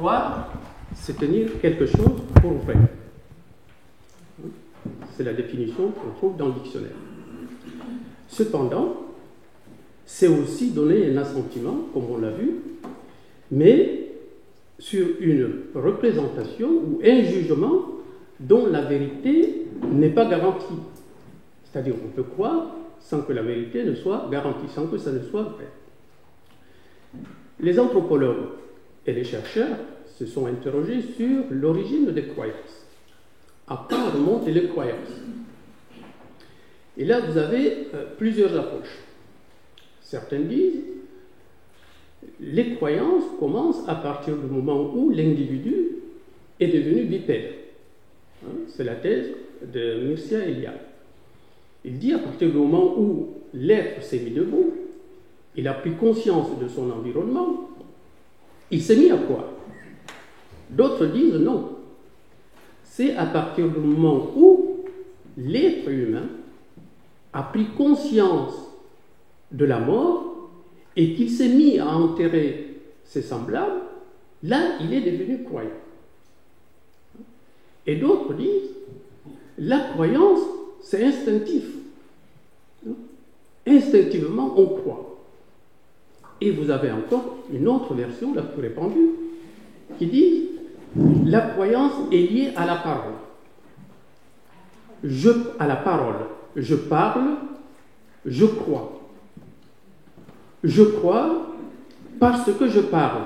Croire, c'est tenir quelque chose pour vrai. C'est la définition qu'on trouve dans le dictionnaire. Cependant, c'est aussi donner un assentiment, comme on l'a vu, mais sur une représentation ou un jugement dont la vérité n'est pas garantie. C'est-à-dire on peut croire sans que la vérité ne soit garantie, sans que ça ne soit vrai. Les anthropologues et les chercheurs se sont interrogés sur l'origine des croyances. À quand remontent les croyances? Et là, vous avez plusieurs approches. Certains disent les croyances commencent à partir du moment où l'individu est devenu bipède. C'est la thèse de Mircea Eliade. Il dit à partir du moment où l'être s'est mis debout, il a pris conscience de son environnement, il s'est mis à croire. D'autres disent non. C'est à partir du moment où l'être humain a pris conscience de la mort et qu'il s'est mis à enterrer ses semblables, là, il est devenu croyant. Et d'autres disent, la croyance, c'est instinctif. Instinctivement, on croit. Et vous avez encore une autre version, la plus répandue, qui dit, la croyance est liée à la parole. À la parole. Je parle, je crois. Je crois parce que je parle.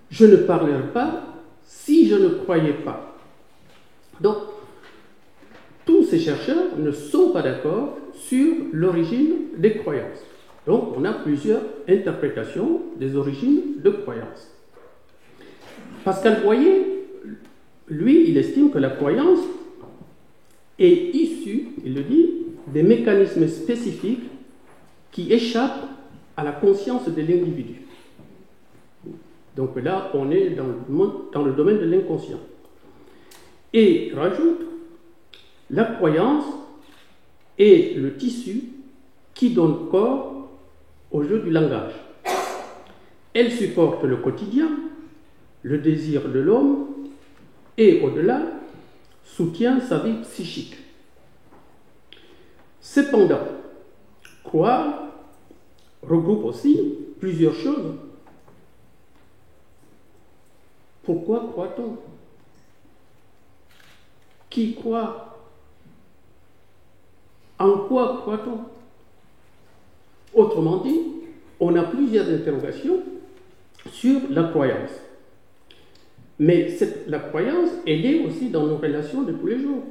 Je ne parlerai pas si je ne croyais pas. Donc, tous ces chercheurs ne sont pas d'accord sur l'origine des croyances. Donc, on a plusieurs interprétations des origines de croyances. Pascal Boyer, lui, il estime que la croyance est issue, il le dit, des mécanismes spécifiques qui échappent à la conscience de l'individu. Donc là, on est dans le domaine de l'inconscient. Et il rajoute, la croyance est le tissu qui donne corps au jeu du langage. Elle supporte le quotidien, le désir de l'homme et, au-delà, soutient sa vie psychique. Cependant, croire regroupe aussi plusieurs choses. Pourquoi croit-on? Qui croit? En quoi croit-on? Autrement dit, on a plusieurs interrogations sur la croyance. Mais la croyance, elle est aussi dans nos relations de tous les jours.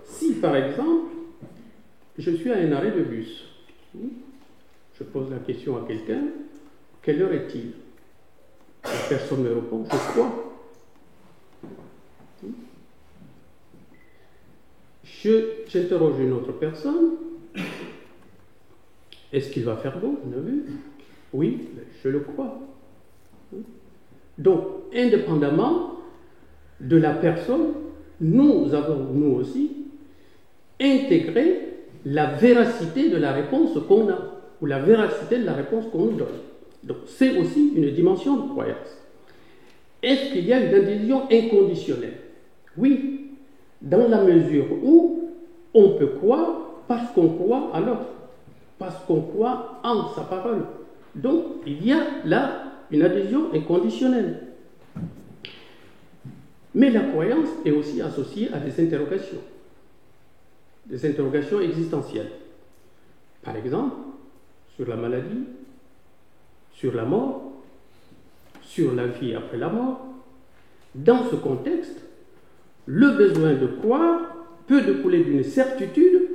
Si, par exemple, je suis à un arrêt de bus, je pose la question à quelqu'un, quelle heure est-il? La personne me répond, je crois. J'interroge une autre personne, est-ce qu'il va faire beau? Oui, je le crois. Donc, indépendamment de la personne, nous avons, nous aussi, intégré la véracité de la réponse qu'on a, ou la véracité de la réponse qu'on nous donne. Donc, c'est aussi une dimension de croyance. Est-ce qu'il y a une adhésion inconditionnelle? Oui, dans la mesure où on peut croire parce qu'on croit à l'autre, parce qu'on croit en sa parole. Donc, il y a là une adhésion inconditionnelle. Mais la croyance est aussi associée à des interrogations existentielles. Par exemple, sur la maladie, sur la mort, sur la vie après la mort. Dans ce contexte, le besoin de croire peut découler d'une certitude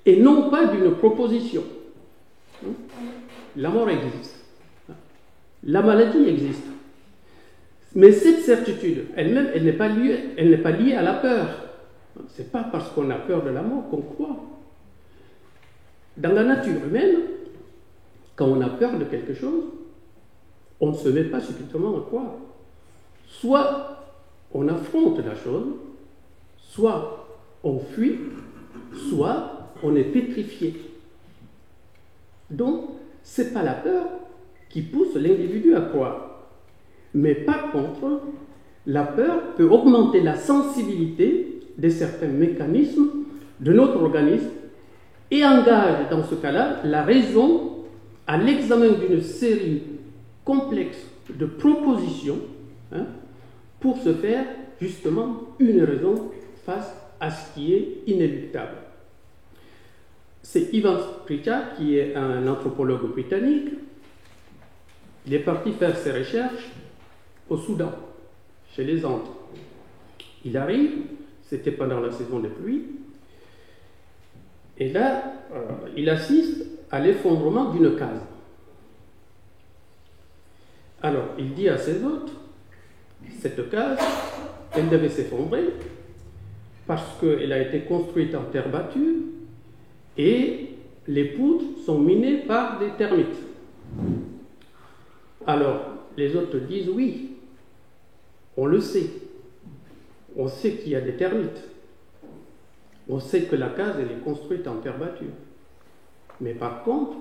et non pas d'une proposition. La mort existe. La maladie existe. Mais cette certitude, elle-même, elle n'est pas liée à la peur. Ce n'est pas parce qu'on a peur de la mort qu'on croit. Dans la nature humaine, quand on a peur de quelque chose, on ne se met pas subitement à croire. Soit on affronte la chose, soit on fuit, soit on est pétrifié. Donc, ce n'est pas la peur qui pousse l'individu à croire. Mais par contre, la peur peut augmenter la sensibilité de certains mécanismes de notre organisme et engage dans ce cas-là la raison à l'examen d'une série complexe de propositions pour se faire justement une raison face à ce qui est inéluctable. C'est Ivan Pritchard, qui est un anthropologue britannique. Il est parti faire ses recherches au Soudan, chez les Andes. Il arrive, c'était pendant la saison des pluies, et là, il assiste à l'effondrement d'une case. Alors, il dit à ses hôtes, cette case, elle devait s'effondrer parce qu'elle a été construite en terre battue et les poutres sont minées par des termites. Alors, les hôtes disent oui, on le sait. On sait qu'il y a des termites. On sait que la case, elle est construite en terre battue. Mais par contre,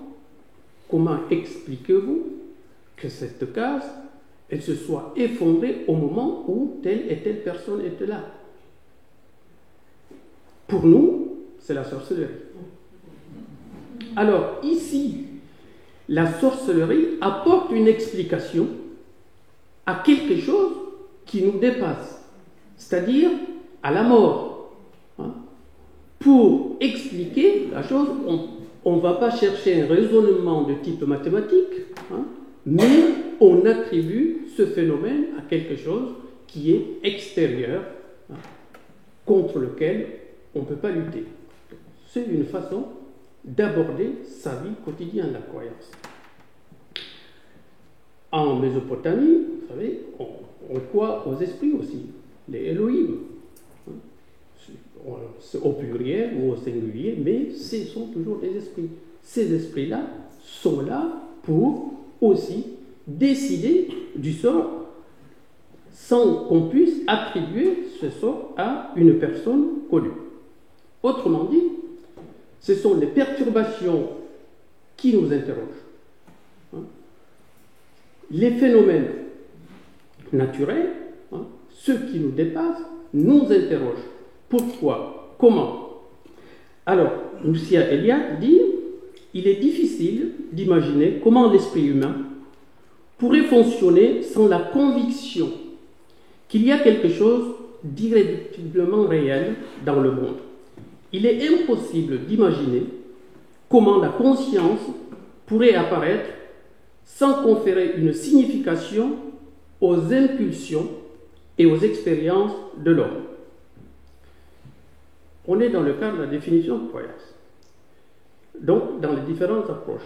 comment expliquez-vous que cette case, elle se soit effondrée au moment où telle et telle personne était là? Pour nous, c'est la sorcellerie. Alors ici, la sorcellerie apporte une explication à quelque chose qui nous dépasse, c'est-à-dire à la mort. Pour expliquer la chose, on ne va pas chercher un raisonnement de type mathématique, mais on attribue ce phénomène à quelque chose qui est extérieur, contre lequel on ne peut pas lutter. C'est une façon d'aborder sa vie quotidienne, la croyance. En Mésopotamie, vous savez, on croit aux esprits aussi, les Elohim, au pluriel ou au singulier, mais ce sont toujours des esprits. Ces esprits-là sont là pour aussi décider du sort sans qu'on puisse attribuer ce sort à une personne connue. Autrement dit, ce sont les perturbations qui nous interrogent. Les phénomènes naturels, ceux qui nous dépassent, nous interrogent. Pourquoi? Comment? Alors, Mircea Eliade dit « Il est difficile d'imaginer comment l'esprit humain pourrait fonctionner sans la conviction qu'il y a quelque chose d'irréductiblement réel dans le monde. Il est impossible d'imaginer comment la conscience pourrait apparaître sans conférer une signification aux impulsions et aux expériences de l'homme. » On est dans le cadre de la définition de croyance. Donc, dans les différentes approches.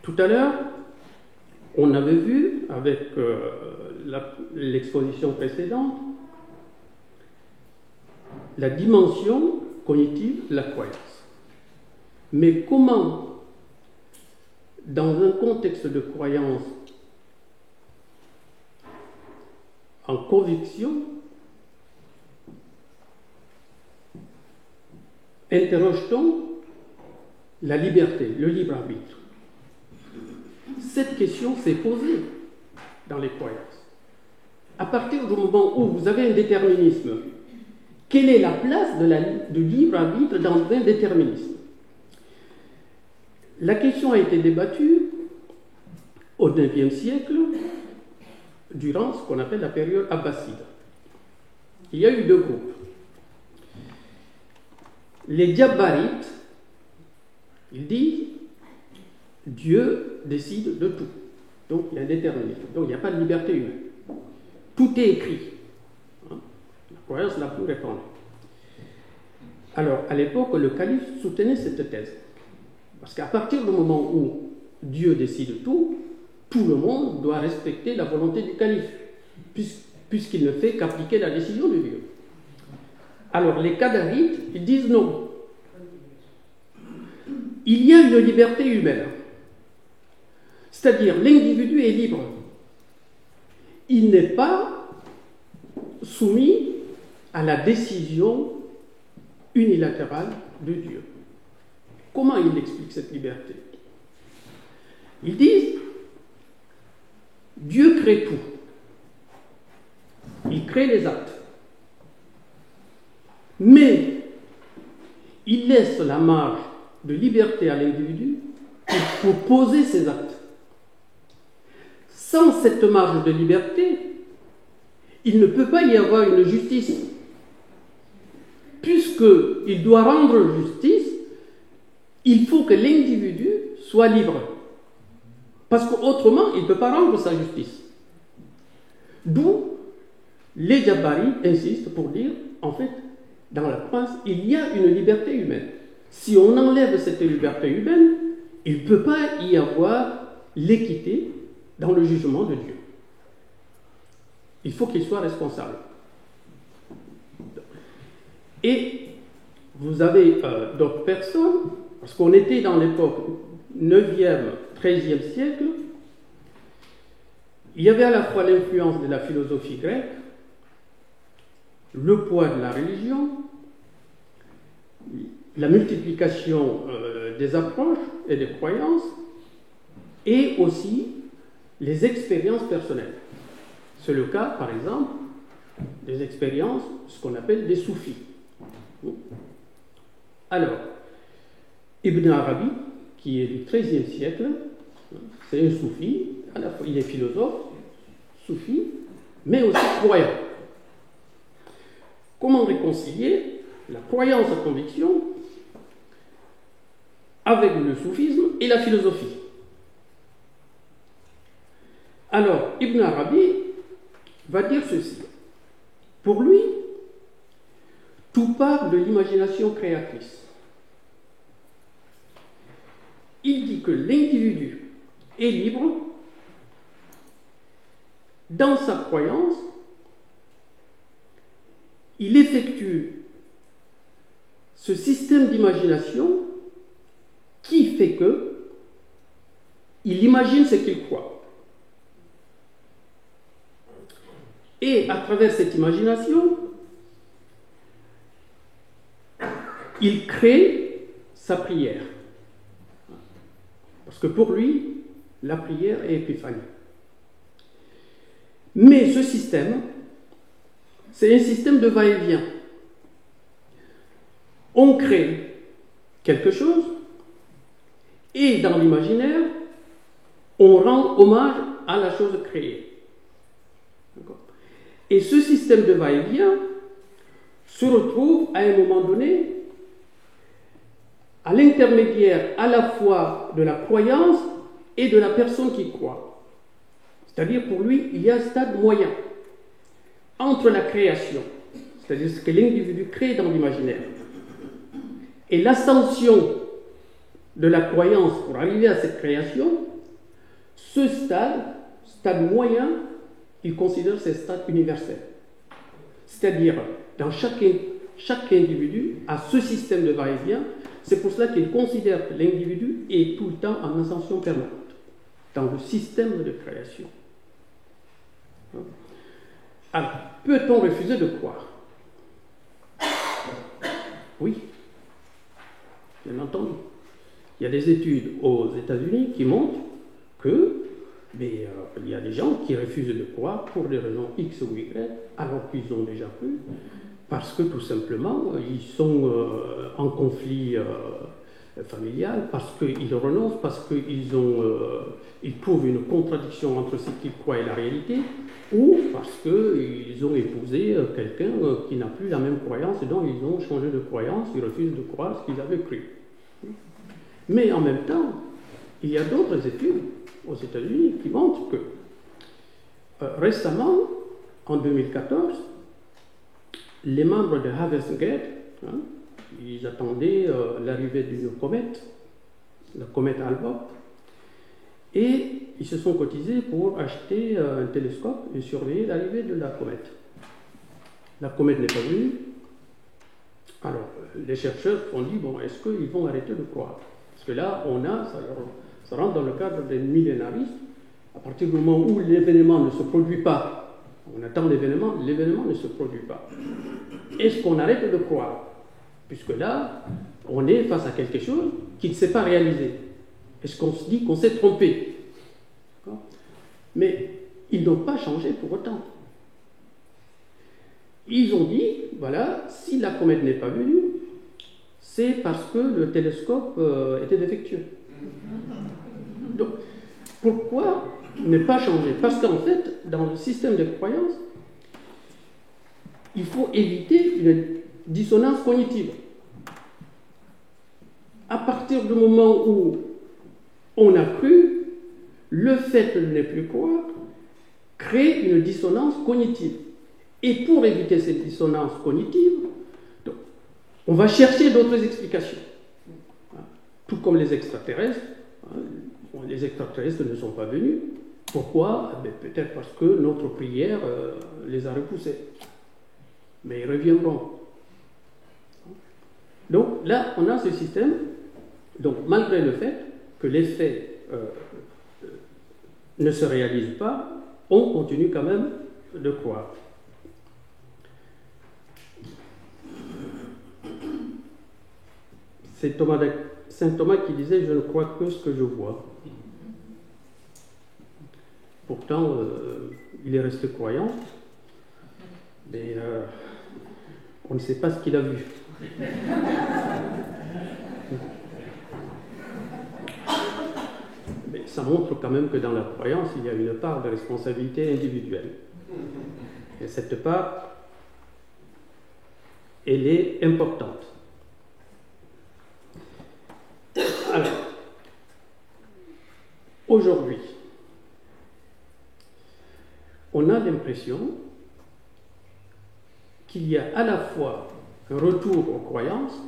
Tout à l'heure, on avait vu, avec l'exposition précédente, la dimension cognitive de la croyance. Mais comment, dans un contexte de croyance en conviction, interroge-t-on la liberté, le libre arbitre? Cette question s'est posée dans les croyances. À partir du moment où vous avez un déterminisme, quelle est la place du libre arbitre dans un déterminisme? La question a été débattue au IXe siècle, durant ce qu'on appelle la période abbasside. Il y a eu deux groupes. Les Djabarites, ils disent Dieu décide de tout. Donc il y a un déterminisme. Donc il n'y a pas de liberté humaine. Tout est écrit. La croyance la plus répandue. Alors à l'époque, le calife soutenait cette thèse. Parce qu'à partir du moment où Dieu décide tout, tout le monde doit respecter la volonté du calife, puisqu'il ne fait qu'appliquer la décision de Dieu. Alors les Qadarites, ils disent non. Il y a une liberté humaine. C'est-à-dire l'individu est libre. Il n'est pas soumis à la décision unilatérale de Dieu. Comment ils expliquent cette liberté? Ils disent Dieu crée tout. Il crée les actes. Mais il laisse la marge de liberté à l'individu pour poser ses actes. Sans cette marge de liberté, il ne peut pas y avoir une justice. Puisqu'il doit rendre justice, il faut que l'individu soit libre. Parce qu'autrement, il ne peut pas rendre sa justice. D'où les Jabaris insistent pour dire, en fait, dans la France, il y a une liberté humaine. Si on enlève cette liberté humaine, il ne peut pas y avoir l'équité dans le jugement de Dieu. Il faut qu'il soit responsable. Et vous avez d'autres personnes, parce qu'on était dans l'époque 9e, 13e siècle, il y avait à la fois l'influence de la philosophie grecque, le poids de la religion, la multiplication des approches et des croyances, et aussi les expériences personnelles. C'est le cas, par exemple, des expériences, ce qu'on appelle des soufis. Alors, Ibn Arabi, qui est du XIIIe siècle, c'est un soufi, à la fois il est philosophe, soufi, mais aussi croyant. Comment réconcilier la croyance à conviction avec le soufisme et la philosophie? Alors, Ibn Arabi va dire ceci. Pour lui, tout part de l'imagination créatrice. Il dit que l'individu est libre dans sa croyance, il effectue ce système d'imagination qui fait que il imagine ce qu'il croit. Et à travers cette imagination, il crée sa prière. Parce que pour lui, la prière est épiphanie. Mais ce système, c'est un système de va-et-vient. On crée quelque chose et dans l'imaginaire, on rend hommage à la chose créée. Et ce système de va-et-vient se retrouve à un moment donné à l'intermédiaire à la fois de la croyance et de la personne qui croit. C'est-à-dire pour lui, il y a un stade moyen entre la création, c'est-à-dire ce que l'individu crée dans l'imaginaire, et l'ascension de la croyance pour arriver à cette création. Ce stade moyen, il considère ce stade universel. C'est-à-dire, dans chaque individu a ce système de va-et-vient. C'est pour cela qu'il considère que l'individu est tout le temps en ascension permanente dans le système de création. Alors, peut-on refuser de croire? Oui, bien entendu. Il y a des études aux États-Unis qui montrent que il y a des gens qui refusent de croire pour des raisons X ou Y, alors qu'ils ont déjà cru, parce que tout simplement, ils sont en conflit familial, parce qu'ils renoncent, parce qu'ils trouvent une contradiction entre ce qu'ils croient et la réalité, ou parce qu'ils ont épousé quelqu'un qui n'a plus la même croyance et donc ils ont changé de croyance, ils refusent de croire ce qu'ils avaient cru. Mais en même temps, il y a d'autres études aux États-Unis qui montrent que récemment, en 2014, les membres de Harvest Gate, ils attendaient l'arrivée d'une comète, la comète Hale-Bopp, et ils se sont cotisés pour acheter un télescope et surveiller l'arrivée de la comète. La comète n'est pas venue. Alors, les chercheurs ont dit, bon, est-ce qu'ils vont arrêter de croire? Parce que là, ça rentre dans le cadre des millénaristes. À partir du moment où l'événement ne se produit pas, on attend l'événement ne se produit pas. Est-ce qu'on arrête de croire? Puisque là, on est face à quelque chose qui ne s'est pas réalisé. Est-ce qu'on se dit qu'on s'est trompé? Mais ils n'ont pas changé pour autant. Ils ont dit, voilà, si la comète n'est pas venue, c'est parce que le télescope était défectueux. Donc, pourquoi ne pas changer? Parce qu'en fait, dans le système de croyance, il faut éviter une dissonance cognitive. À partir du moment où on a cru, le fait de ne plus croire crée une dissonance cognitive. Et pour éviter cette dissonance cognitive, donc, on va chercher d'autres explications. Tout comme les extraterrestres. Les extraterrestres ne sont pas venus. Pourquoi? Peut-être parce que notre prière les a repoussés. Mais ils reviendront. Donc là, on a ce système. Donc malgré le fait que les faits ne se réalisent pas, on continue quand même de croire. C'est Saint Thomas qui disait « Je ne crois que ce que je vois ». Pourtant, il est resté croyant, mais on ne sait pas ce qu'il a vu. Mais ça montre quand même que dans la croyance, il y a une part de responsabilité individuelle. Et cette part, elle est importante. Alors, aujourd'hui, on a l'impression qu'il y a à la fois un retour aux croyances,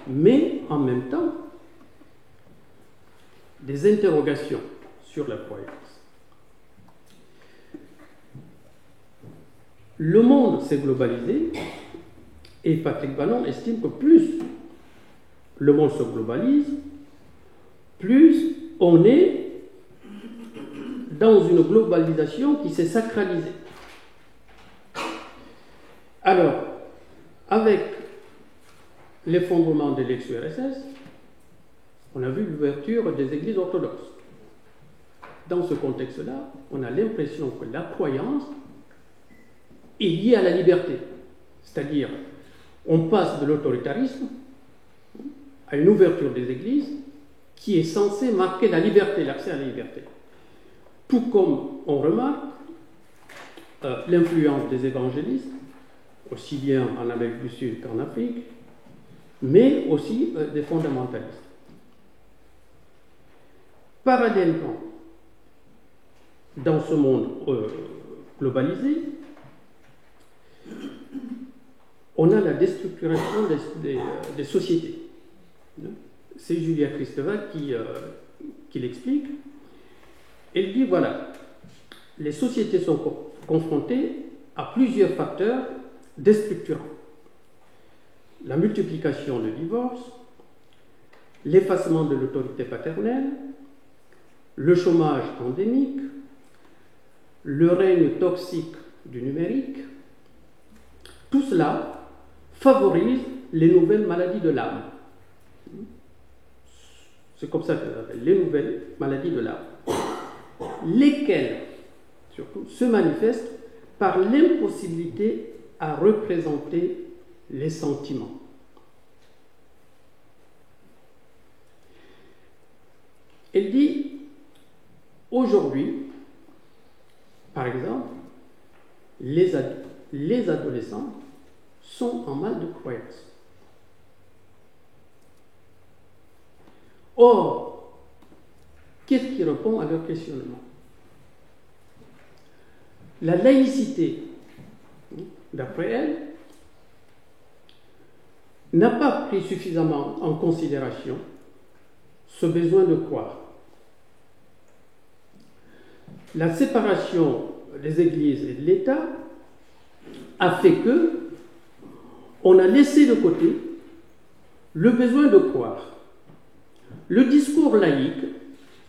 mais en même temps des interrogations sur la croyance. Le monde s'est globalisé et Patrick Bannon estime que plus le monde se globalise, plus on est dans une globalisation qui s'est sacralisée. Alors, avec l'effondrement de l'ex-URSS, on a vu l'ouverture des églises orthodoxes. Dans ce contexte-là, on a l'impression que la croyance est liée à la liberté. C'est-à-dire, on passe de l'autoritarisme à une ouverture des églises qui est censée marquer la liberté, l'accès à la liberté. Tout comme on remarque l'influence des évangélistes, aussi bien en Amérique du Sud qu'en Afrique, mais aussi des fondamentalistes. Parallèlement, dans ce monde globalisé, on a la déstructuration des sociétés. C'est Julia Kristeva qui l'explique. Elle dit, voilà, les sociétés sont confrontées à plusieurs facteurs déstructurants. La multiplication de divorces, l'effacement de l'autorité paternelle, le chômage endémique, le règne toxique du numérique, tout cela favorise les nouvelles maladies de l'âme. C'est comme ça qu'on appelle les nouvelles maladies de l'âme, lesquelles surtout se manifestent par l'impossibilité à représenter les sentiments. Elle dit, aujourd'hui, par exemple, les adolescents sont en mal de croyance. Or, qu'est-ce qui répond à leur questionnement? La laïcité, d'après elle, n'a pas pris suffisamment en considération ce besoin de croire. La séparation des églises et de l'État a fait que on a laissé de côté le besoin de croire. Le discours laïque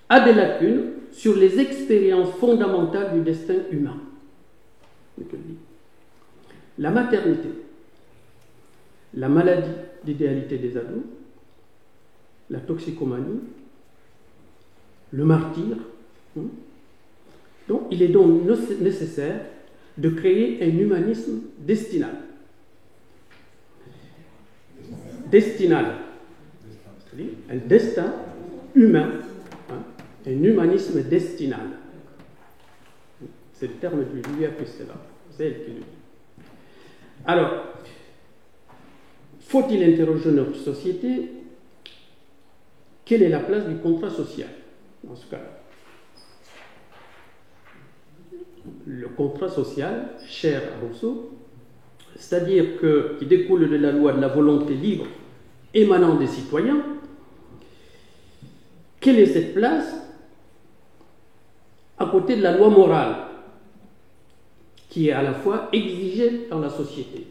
a des lacunes sur les expériences fondamentales du destin humain. La maternité, la maladie d'idéalité des ados, la toxicomanie, le martyre. Donc, il est donc nécessaire de créer un humanisme destinal. Destinal, c'est-à-dire un destin humain, hein, un humanisme destinal. C'est le terme de Julia Kristeva, c'est elle qui le dit. Alors, faut-il interroger notre société? Quelle est la place du contrat social dans ce cas-là? Le contrat social, cher à Rousseau, c'est-à-dire qui découle de la loi de la volonté libre émanant des citoyens, quelle est cette place à côté de la loi morale qui est à la fois exigée dans la société?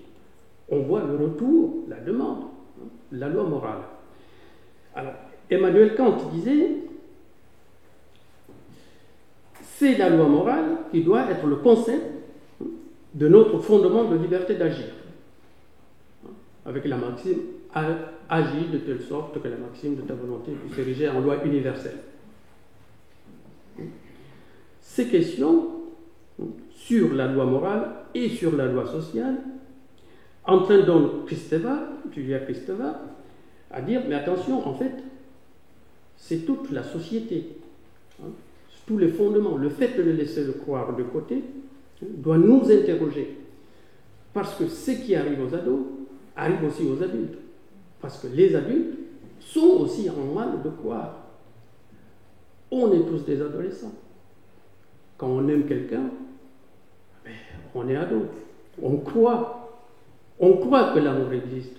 On voit le retour, la demande, hein, la loi morale. Alors, Emmanuel Kant disait, c'est la loi morale qui doit être le concept de notre fondement de liberté d'agir. Avec la maxime, agis de telle sorte que la maxime de ta volonté puisse s'ériger en loi universelle. Ces questions sur la loi morale et sur la loi sociale entraînent donc Julia Kristeva, à dire, mais attention, en fait, c'est toute la société, hein, tous les fondements, le fait de le laisser le croire de côté, doit nous interroger. Parce que ce qui arrive aux ados arrive aussi aux adultes. Parce que les adultes sont aussi en mal de croire. On est tous des adolescents. Quand on aime quelqu'un, on est ado. On croit que l'amour existe.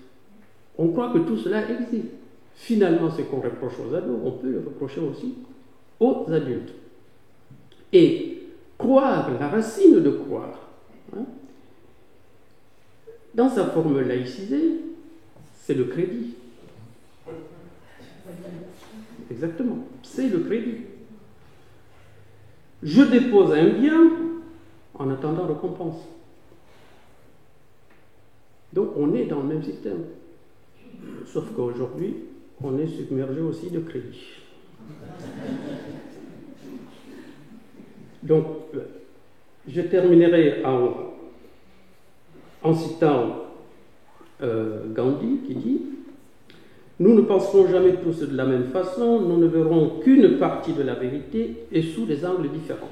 On croit que tout cela existe. Finalement, ce qu'on reproche aux ados, on peut le reprocher aussi aux adultes. Et croire, la racine de croire, hein, dans sa forme laïcisée, c'est le crédit. Exactement, c'est le crédit. Je dépose un bien en attendant récompense. Donc on est dans le même système. Sauf qu'aujourd'hui, on est submergé aussi de crédit. Donc, je terminerai en citant Gandhi qui dit « Nous ne penserons jamais tous de la même façon, nous ne verrons qu'une partie de la vérité et sous des angles différents. »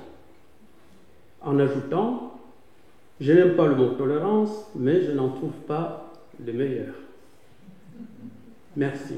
En ajoutant « Je n'aime pas le mot tolérance, mais je n'en trouve pas le meilleur. » Merci.